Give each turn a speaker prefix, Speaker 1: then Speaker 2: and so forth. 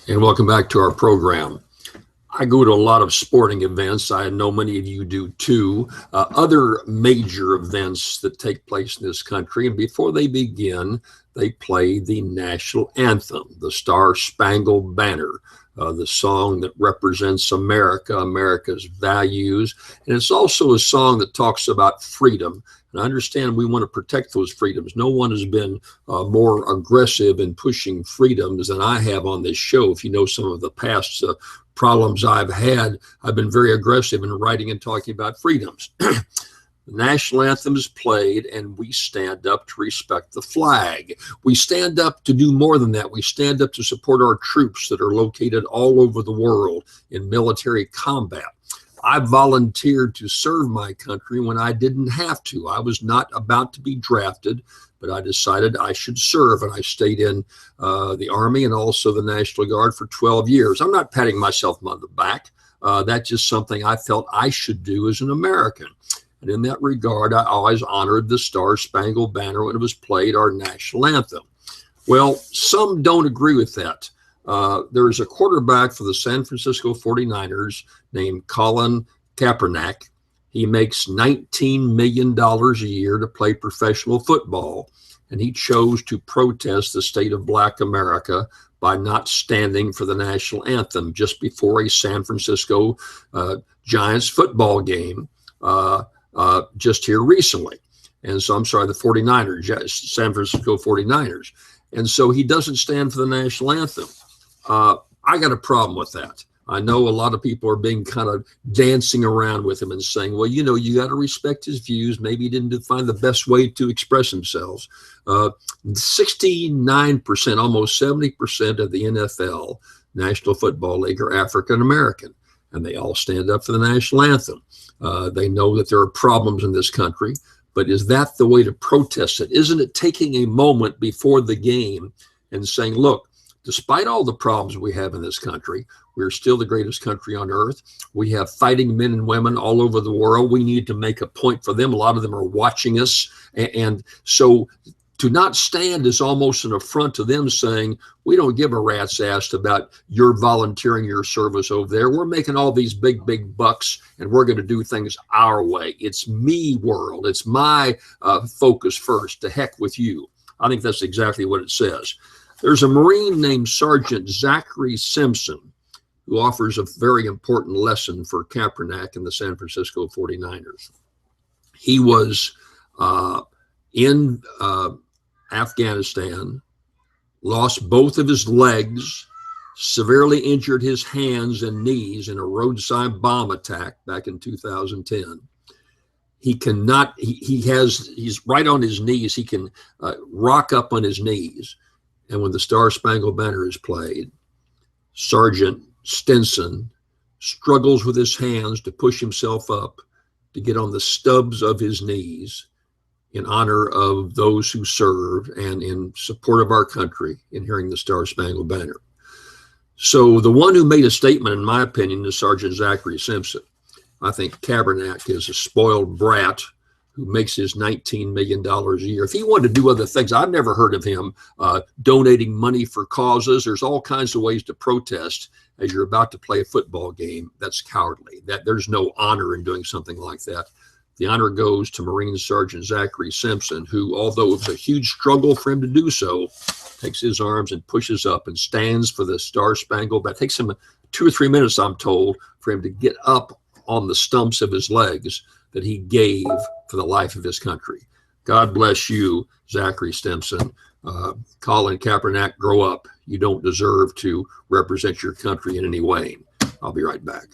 Speaker 1: And welcome back to our program. I go to a lot of sporting events. I know many of you do too. Other major events that take place in this country, and before they begin, they play the national anthem, the Star Spangled Banner, the song that represents America, America's values. And it's also a song that talks about freedom. And I understand we want to protect those freedoms. No one has been more aggressive in pushing freedoms than I have on this show. If you know some of the past problems I've had, I've been very aggressive in writing and talking about freedoms. The national anthem is played, and we stand up to respect the flag. We stand up to do more than that. We stand up to support our troops that are located all over the world in military combat. I volunteered to serve my country when I didn't have to. I was not about to be drafted, but I decided I should serve, and I stayed in the Army and also the National Guard for 12 years. I'm not patting myself on the back. That's just something I felt I should do as an American. And in that regard, I always honored the Star Spangled Banner when it was played, our national anthem. Well, some don't agree with that. There is a quarterback for the San Francisco 49ers named Colin Kaepernick. He makes $19 million a year to play professional football, and he chose to protest the state of Black America by not standing for the national anthem just before a San Francisco Giants football game just here recently. And so, I'm sorry, the 49ers, San Francisco 49ers. And so he doesn't stand for the national anthem. I got a problem with that. I know a lot of people are being kind of dancing around with him and saying, well, you know, you got to respect his views. Maybe he didn't find the best way to express themselves. 69%, almost 70% of the NFL, National Football League, are African American, and they all stand up for the national anthem. They know that there are problems in this country, but is that the way to protest it? Isn't it taking a moment before the game and saying, look, despite all the problems we have in this country, we're still the greatest country on earth. We have fighting men and women all over the world. We need to make a point for them. A lot of them are watching us. And so to not stand is almost an affront to them, saying, we don't give a rat's ass about your volunteering your service over there. We're making all these big, big bucks, and we're going to do things our way. It's me world. It's my focus first. To heck with you. I think that's exactly what it says. There's a Marine named Sergeant Zachary Simpson who offers a very important lesson for Kaepernick and the San Francisco 49ers. He was in Afghanistan, lost both of his legs, severely injured his hands and knees in a roadside bomb attack back in 2010. He's right on his knees. He can rock up on his knees. And when the Star Spangled Banner is played, Sergeant Stinson struggles with his hands to push himself up to get on the stubs of his knees in honor of those who served and in support of our country in hearing the Star Spangled Banner. So the one who made a statement, in my opinion, is Sergeant Zachary Simpson. I think Kaepernick is a spoiled brat who makes his $19 million a year. If he wanted to do other things, I've never heard of him donating money for causes. There's all kinds of ways to protest as you're about to play a football game. That's cowardly. There's no honor in doing something like that. The honor goes to Marine Sergeant Zachary Simpson, who, although it was a huge struggle for him to do so, takes his arms and pushes up and stands for the Star Spangled Banner. It takes him 2 or 3 minutes, I'm told, for him to get up on the stumps of his legs that he gave for the life of his country. God bless you, Zachary Simpson. Colin Kaepernick, grow up. You don't deserve to represent your country in any way. I'll be right back.